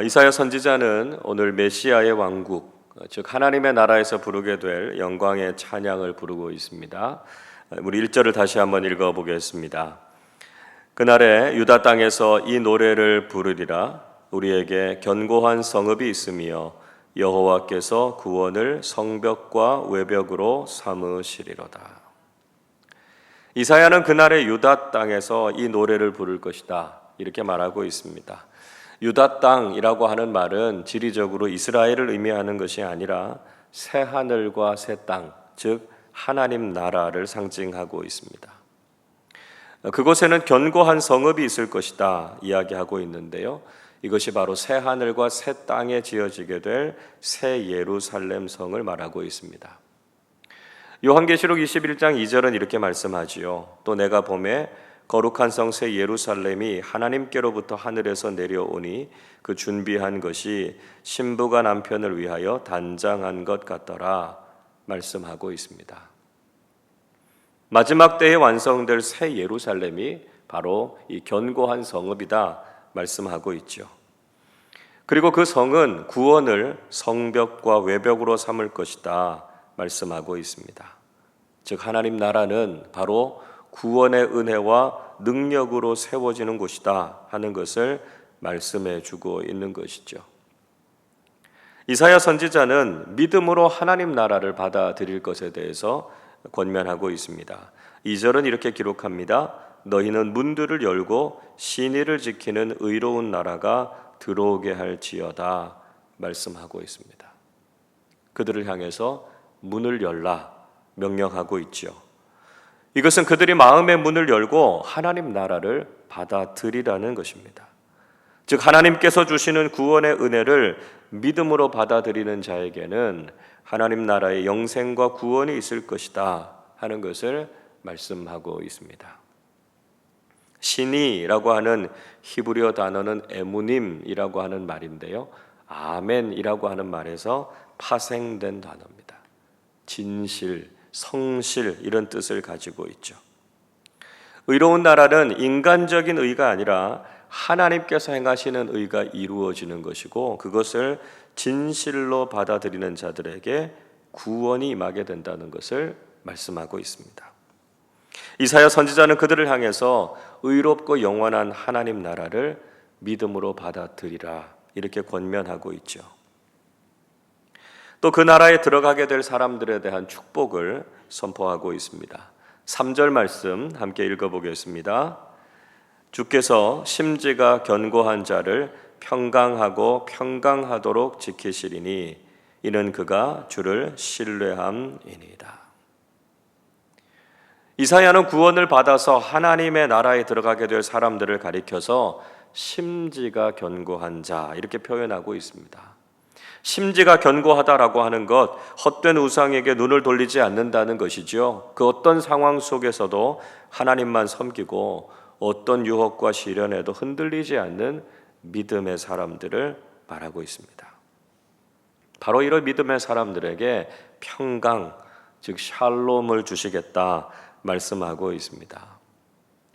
이사야 선지자는 오늘 메시아의 왕국, 즉 하나님의 나라에서 부르게 될 영광의 찬양을 부르고 있습니다. 우리 1절을 다시 한번 읽어보겠습니다. 그날에 유다 땅에서 이 노래를 부르리라. 우리에게 견고한 성읍이 있으며 여호와께서 구원을 성벽과 외벽으로 삼으시리로다. 이사야는 그날의 유다 땅에서 이 노래를 부를 것이다, 이렇게 말하고 있습니다. 유다 땅이라고 하는 말은 지리적으로 이스라엘을 의미하는 것이 아니라 새 하늘과 새 땅, 즉 하나님 나라를 상징하고 있습니다. 그곳에는 견고한 성읍이 있을 것이다 이야기하고 있는데요, 이것이 바로 새 하늘과 새 땅에 지어지게 될 새 예루살렘 성을 말하고 있습니다. 요한계시록 21장 2절은 이렇게 말씀하지요. 또 내가 보매 거룩한 성 새 예루살렘이 하나님께로부터 하늘에서 내려오니 그 준비한 것이 신부가 남편을 위하여 단장한 것 같더라 말씀하고 있습니다. 마지막 때에 완성될 새 예루살렘이 바로 이 견고한 성읍이다 말씀하고 있죠. 그리고 그 성은 구원을 성벽과 외벽으로 삼을 것이다 말씀하고 있습니다. 즉 하나님 나라는 바로 구원의 은혜와 능력으로 세워지는 곳이다 하는 것을 말씀해 주고 있는 것이죠. 이사야 선지자는 믿음으로 하나님 나라를 받아들일 것에 대해서 권면하고 있습니다. 2절은 이렇게 기록합니다. 너희는 문들을 열고 신의를 지키는 의로운 나라가 들어오게 할지어다 말씀하고 있습니다. 그들을 향해서 문을 열라 명령하고 있죠. 이것은 그들이 마음의 문을 열고 하나님 나라를 받아들이라는 것입니다. 즉 하나님께서 주시는 구원의 은혜를 믿음으로 받아들이는 자에게는 하나님 나라의 영생과 구원이 있을 것이다 하는 것을 말씀하고 있습니다. 신이라고 하는 히브리어 단어는 에무님이라고 하는 말인데요, 아멘이라고 하는 말에서 파생된 단어입니다. 진실, 성실 이런 뜻을 가지고 있죠. 의로운 나라는 인간적인 의가 아니라 하나님께서 행하시는 의가 이루어지는 것이고, 그것을 진실로 받아들이는 자들에게 구원이 임하게 된다는 것을 말씀하고 있습니다. 이사야 선지자는 그들을 향해서 의롭고 영원한 하나님 나라를 믿음으로 받아들이라 이렇게 권면하고 있죠. 또 그 나라에 들어가게 될 사람들에 대한 축복을 선포하고 있습니다. 3절 말씀 함께 읽어보겠습니다. 주께서 심지가 견고한 자를 평강하고 평강하도록 지키시리니 이는 그가 주를 신뢰함이니이다. 이사야는 구원을 받아서 하나님의 나라에 들어가게 될 사람들을 가리켜서 심지가 견고한 자 이렇게 표현하고 있습니다. 심지가 견고하다라고 하는 것, 헛된 우상에게 눈을 돌리지 않는다는 것이죠. 그 어떤 상황 속에서도 하나님만 섬기고 어떤 유혹과 시련에도 흔들리지 않는 믿음의 사람들을 말하고 있습니다. 바로 이런 믿음의 사람들에게 평강, 즉 샬롬을 주시겠다 말씀하고 있습니다.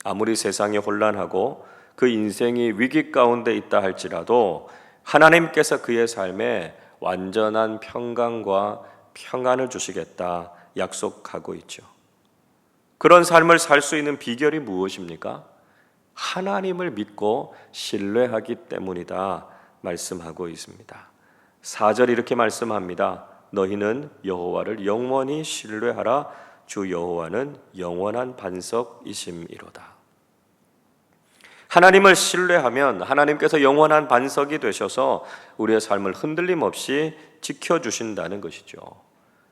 아무리 세상이 혼란하고 그 인생이 위기 가운데 있다 할지라도 하나님께서 그의 삶에 완전한 평강과 평안을 주시겠다 약속하고 있죠. 그런 삶을 살 수 있는 비결이 무엇입니까? 하나님을 믿고 신뢰하기 때문이다 말씀하고 있습니다. 4절 이렇게 말씀합니다. 너희는 여호와를 영원히 신뢰하라. 주 여호와는 영원한 반석이심이로다. 하나님을 신뢰하면 하나님께서 영원한 반석이 되셔서 우리의 삶을 흔들림 없이 지켜주신다는 것이죠.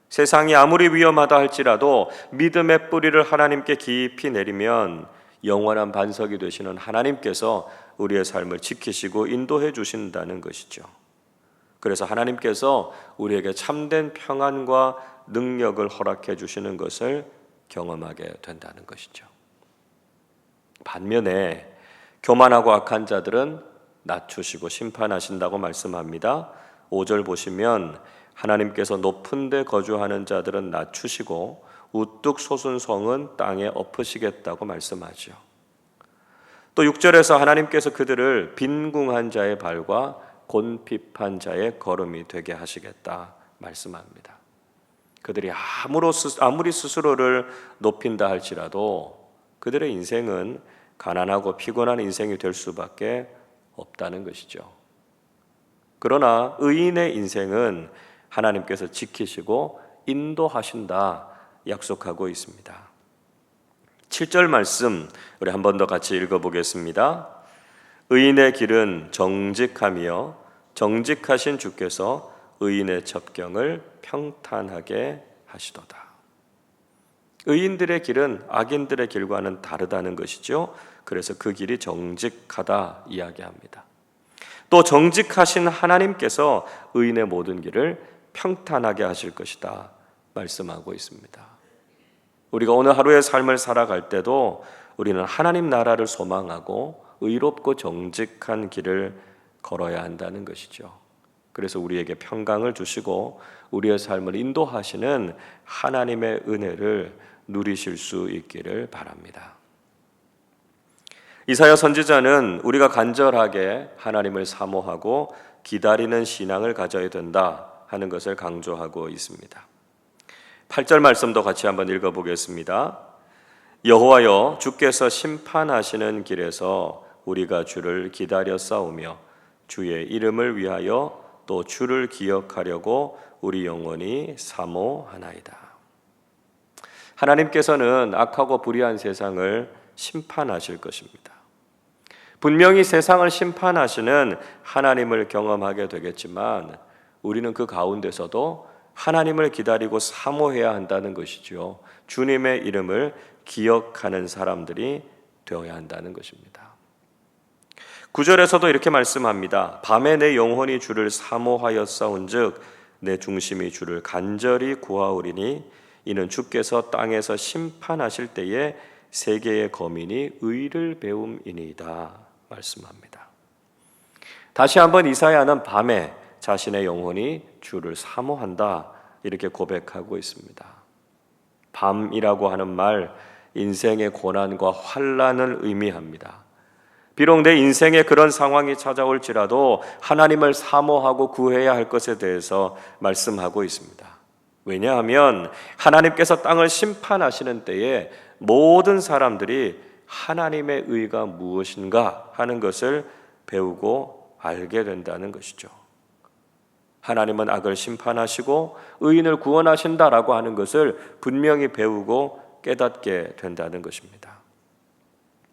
세상이 아무리 위험하다 할지라도 믿음의 뿌리를 하나님께 깊이 내리면 영원한 반석이 되시는 하나님께서 우리의 삶을 지키시고 인도해 주신다는 것이죠. 그래서 하나님께서 우리에게 참된 평안과 능력을 허락해 주시는 것을 경험하게 된다는 것이죠. 반면에 교만하고 악한 자들은 낮추시고 심판하신다고 말씀합니다. 5절 보시면 하나님께서 높은 데 거주하는 자들은 낮추시고 우뚝 솟은 성은 땅에 엎으시겠다고 말씀하죠. 또 6절에서 하나님께서 그들을 빈궁한 자의 발과 곤핍한 자의 걸음이 되게 하시겠다 말씀합니다. 그들이 아무리 스스로를 높인다 할지라도 그들의 인생은 가난하고 피곤한 인생이 될 수밖에 없다는 것이죠. 그러나 의인의 인생은 하나님께서 지키시고 인도하신다 약속하고 있습니다. 7절 말씀 우리 한 번 더 같이 읽어보겠습니다. 의인의 길은 정직하며 정직하신 주께서 의인의 첩경을 평탄하게 하시도다. 의인들의 길은 악인들의 길과는 다르다는 것이죠. 그래서 그 길이 정직하다 이야기합니다. 또 정직하신 하나님께서 의인의 모든 길을 평탄하게 하실 것이다 말씀하고 있습니다. 우리가 오늘 하루의 삶을 살아갈 때도 우리는 하나님 나라를 소망하고 의롭고 정직한 길을 걸어야 한다는 것이죠. 그래서 우리에게 평강을 주시고 우리의 삶을 인도하시는 하나님의 은혜를 누리실 수 있기를 바랍니다. 이사야 선지자는 우리가 간절하게 하나님을 사모하고 기다리는 신앙을 가져야 된다 하는 것을 강조하고 있습니다. 8절 말씀도 같이 한번 읽어보겠습니다. 여호와여, 주께서 심판하시는 길에서 우리가 주를 기다려 싸우며 주의 이름을 위하여 또 주를 기억하려고 우리 영혼이 사모하나이다. 하나님께서는 악하고 불의한 세상을 심판하실 것입니다. 분명히 세상을 심판하시는 하나님을 경험하게 되겠지만 우리는 그 가운데서도 하나님을 기다리고 사모해야 한다는 것이죠. 주님의 이름을 기억하는 사람들이 되어야 한다는 것입니다. 9절에서도 이렇게 말씀합니다. 밤에 내 영혼이 주를 사모하였사온즉 내 중심이 주를 간절히 구하오리니 이는 주께서 땅에서 심판하실 때에 세계의 거민이 의를 배움이니이다 말씀합니다. 다시 한번 이사야는 밤에 자신의 영혼이 주를 사모한다 이렇게 고백하고 있습니다. 밤이라고 하는 말 인생의 고난과 환난을 의미합니다. 비록 내 인생에 그런 상황이 찾아올지라도 하나님을 사모하고 구해야 할 것에 대해서 말씀하고 있습니다. 왜냐하면 하나님께서 땅을 심판하시는 때에 모든 사람들이 하나님의 의가 무엇인가 하는 것을 배우고 알게 된다는 것이죠. 하나님은 악을 심판하시고 의인을 구원하신다라고 하는 것을 분명히 배우고 깨닫게 된다는 것입니다.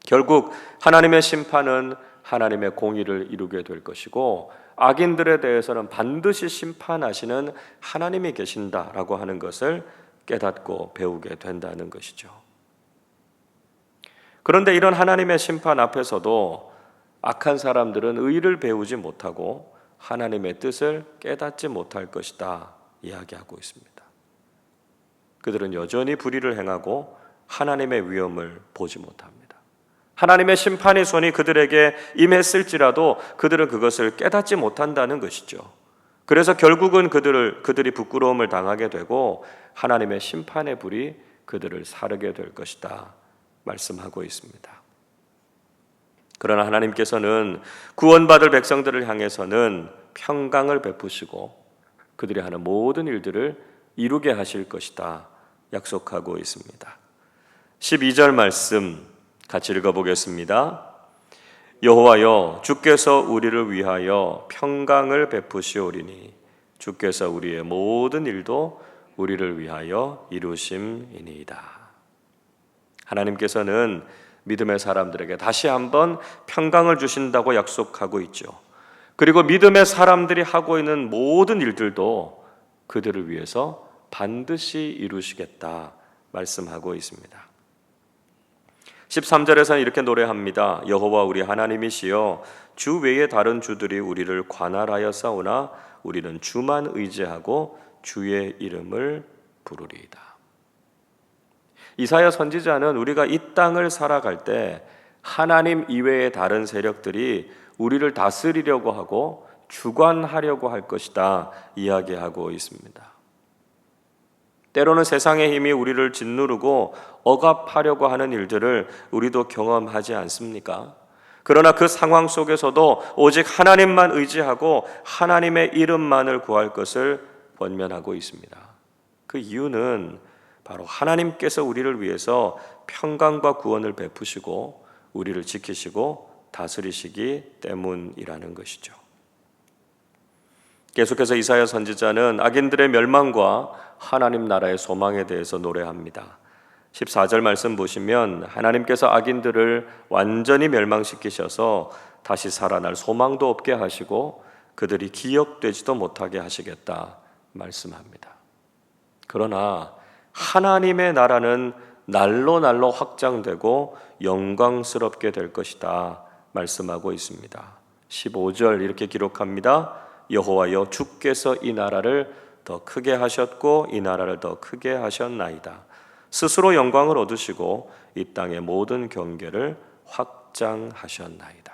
결국 하나님의 심판은 하나님의 공의를 이루게 될 것이고 악인들에 대해서는 반드시 심판하시는 하나님이 계신다라고 하는 것을 깨닫고 배우게 된다는 것이죠. 그런데 이런 하나님의 심판 앞에서도 악한 사람들은 의를 배우지 못하고 하나님의 뜻을 깨닫지 못할 것이다 이야기하고 있습니다. 그들은 여전히 불의를 행하고 하나님의 위엄을 보지 못합니다. 하나님의 심판의 손이 그들에게 임했을지라도 그들은 그것을 깨닫지 못한다는 것이죠. 그래서 결국은 그들이 부끄러움을 당하게 되고 하나님의 심판의 불이 그들을 사르게 될 것이다 말씀하고 있습니다. 그러나 하나님께서는 구원받을 백성들을 향해서는 평강을 베푸시고 그들이 하는 모든 일들을 이루게 하실 것이다 약속하고 있습니다. 12절 말씀 같이 읽어보겠습니다. 여호와여, 주께서 우리를 위하여 평강을 베푸시오리니 주께서 우리의 모든 일도 우리를 위하여 이루심이니이다. 하나님께서는 믿음의 사람들에게 다시 한번 평강을 주신다고 약속하고 있죠. 그리고 믿음의 사람들이 하고 있는 모든 일들도 그들을 위해서 반드시 이루시겠다 말씀하고 있습니다. 13절에서는 이렇게 노래합니다. 여호와 우리 하나님이시여, 주 외에 다른 주들이 우리를 관할하여 싸우나 우리는 주만 의지하고 주의 이름을 부르리이다. 이사야 선지자는 우리가 이 땅을 살아갈 때 하나님 이외의 다른 세력들이 우리를 다스리려고 하고 주관하려고 할 것이다 이야기하고 있습니다. 때로는 세상의 힘이 우리를 짓누르고 억압하려고 하는 일들을 우리도 경험하지 않습니까? 그러나 그 상황 속에서도 오직 하나님만 의지하고 하나님의 이름만을 구할 것을 권면하고 있습니다. 그 이유는 바로 하나님께서 우리를 위해서 평강과 구원을 베푸시고 우리를 지키시고 다스리시기 때문이라는 것이죠. 계속해서 이사야 선지자는 악인들의 멸망과 하나님 나라의 소망에 대해서 노래합니다. 14절 말씀 보시면 하나님께서 악인들을 완전히 멸망시키셔서 다시 살아날 소망도 없게 하시고 그들이 기억되지도 못하게 하시겠다 말씀합니다. 그러나 하나님의 나라는 날로 날로 확장되고 영광스럽게 될 것이다 말씀하고 있습니다. 15절 이렇게 기록합니다. 여호와여 주께서 이 나라를 더 크게 하셨고 이 나라를 더 크게 하셨나이다. 스스로 영광을 얻으시고 이 땅의 모든 경계를 확장하셨나이다.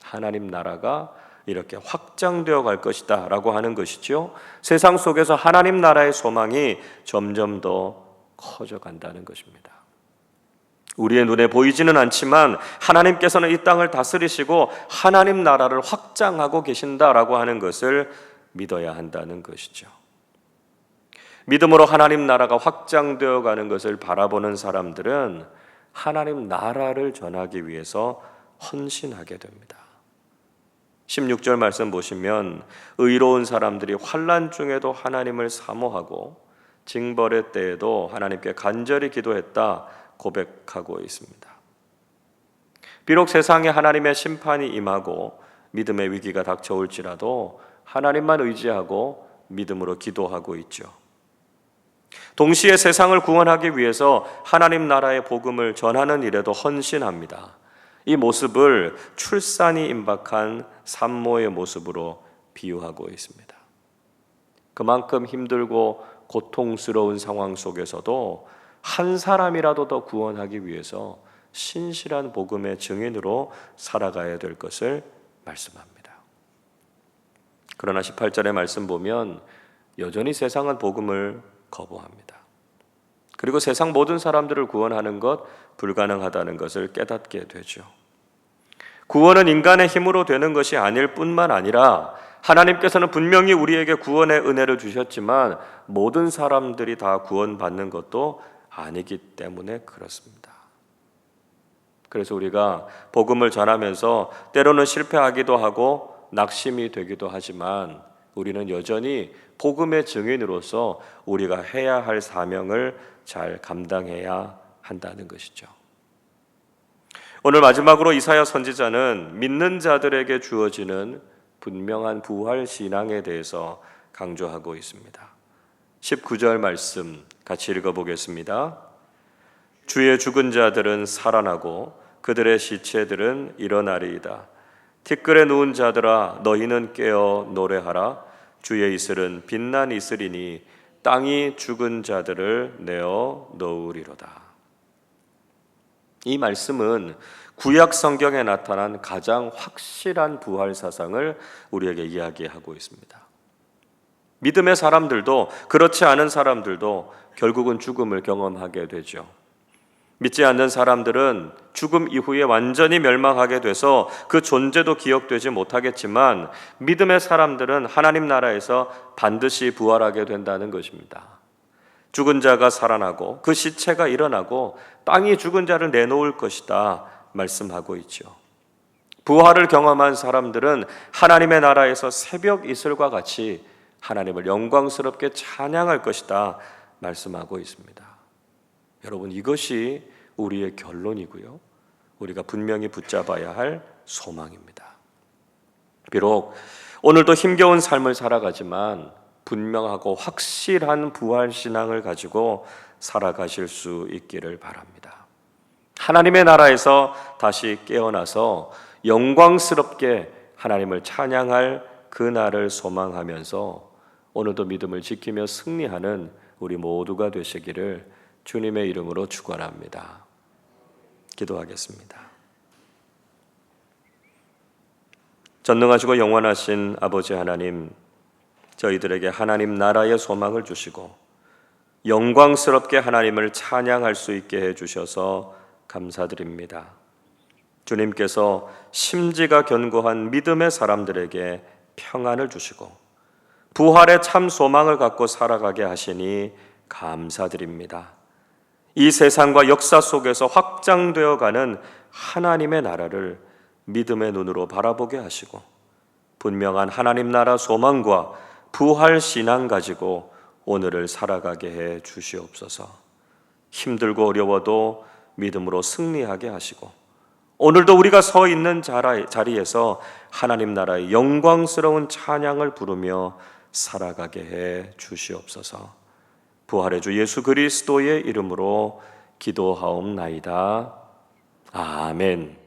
하나님 나라가 이렇게 확장되어 갈 것이다 라고 하는 것이죠. 세상 속에서 하나님 나라의 소망이 점점 더 커져 간다는 것입니다. 우리의 눈에 보이지는 않지만 하나님께서는 이 땅을 다스리시고 하나님 나라를 확장하고 계신다라고 하는 것을 믿어야 한다는 것이죠. 믿음으로 하나님 나라가 확장되어 가는 것을 바라보는 사람들은 하나님 나라를 전하기 위해서 헌신하게 됩니다. 16절 말씀 보시면 의로운 사람들이 환난 중에도 하나님을 사모하고 징벌의 때에도 하나님께 간절히 기도했다 고백하고 있습니다. 비록 세상에 하나님의 심판이 임하고 믿음의 위기가 닥쳐올지라도 하나님만 의지하고 믿음으로 기도하고 있죠. 동시에 세상을 구원하기 위해서 하나님 나라의 복음을 전하는 일에도 헌신합니다. 이 모습을 출산이 임박한 산모의 모습으로 비유하고 있습니다. 그만큼 힘들고 고통스러운 상황 속에서도 한 사람이라도 더 구원하기 위해서 신실한 복음의 증인으로 살아가야 될 것을 말씀합니다. 그러나 18절의 말씀 보면 여전히 세상은 복음을 거부합니다. 그리고 세상 모든 사람들을 구원하는 것 불가능하다는 것을 깨닫게 되죠. 구원은 인간의 힘으로 되는 것이 아닐 뿐만 아니라 하나님께서는 분명히 우리에게 구원의 은혜를 주셨지만 모든 사람들이 다 구원받는 것도 아니기 때문에 그렇습니다. 그래서 우리가 복음을 전하면서 때로는 실패하기도 하고 낙심이 되기도 하지만 우리는 여전히 복음의 증인으로서 우리가 해야 할 사명을 잘 감당해야 한다는 것이죠. 오늘 마지막으로 이사야 선지자는 믿는 자들에게 주어지는 분명한 부활 신앙에 대해서 강조하고 있습니다. 19절 말씀 같이 읽어보겠습니다. 주의 죽은 자들은 살아나고 그들의 시체들은 일어나리이다. 티끌에 누운 자들아 너희는 깨어 노래하라. 주의 이슬은 빛난 이슬이니 땅이 죽은 자들을 내어 놓으리로다. 이 말씀은 구약 성경에 나타난 가장 확실한 부활 사상을 우리에게 이야기하고 있습니다. 믿음의 사람들도 그렇지 않은 사람들도 결국은 죽음을 경험하게 되죠. 믿지 않는 사람들은 죽음 이후에 완전히 멸망하게 돼서 그 존재도 기억되지 못하겠지만 믿음의 사람들은 하나님 나라에서 반드시 부활하게 된다는 것입니다. 죽은 자가 살아나고 그 시체가 일어나고 땅이 죽은 자를 내놓을 것이다 말씀하고 있죠. 부활을 경험한 사람들은 하나님의 나라에서 새벽 이슬과 같이 하나님을 영광스럽게 찬양할 것이다 말씀하고 있습니다. 여러분, 이것이 우리의 결론이고요, 우리가 분명히 붙잡아야 할 소망입니다. 비록 오늘도 힘겨운 삶을 살아가지만 분명하고 확실한 부활 신앙을 가지고 살아가실 수 있기를 바랍니다. 하나님의 나라에서 다시 깨어나서 영광스럽게 하나님을 찬양할 그날을 소망하면서 오늘도 믿음을 지키며 승리하는 우리 모두가 되시기를 주님의 이름으로 축원합니다. 기도하겠습니다. 전능하시고 영원하신 아버지 하나님, 저희들에게 하나님 나라의 소망을 주시고 영광스럽게 하나님을 찬양할 수 있게 해주셔서 감사드립니다. 주님께서 심지가 견고한 믿음의 사람들에게 평안을 주시고 부활의 참 소망을 갖고 살아가게 하시니 감사드립니다. 이 세상과 역사 속에서 확장되어 가는 하나님의 나라를 믿음의 눈으로 바라보게 하시고 분명한 하나님 나라 소망과 부활 신앙 가지고 오늘을 살아가게 해 주시옵소서. 힘들고 어려워도 믿음으로 승리하게 하시고 오늘도 우리가 서 있는 자리에서 하나님 나라의 영광스러운 찬양을 부르며 살아가게 해 주시옵소서. 부활의 주 예수 그리스도의 이름으로 기도하옵나이다. 아멘.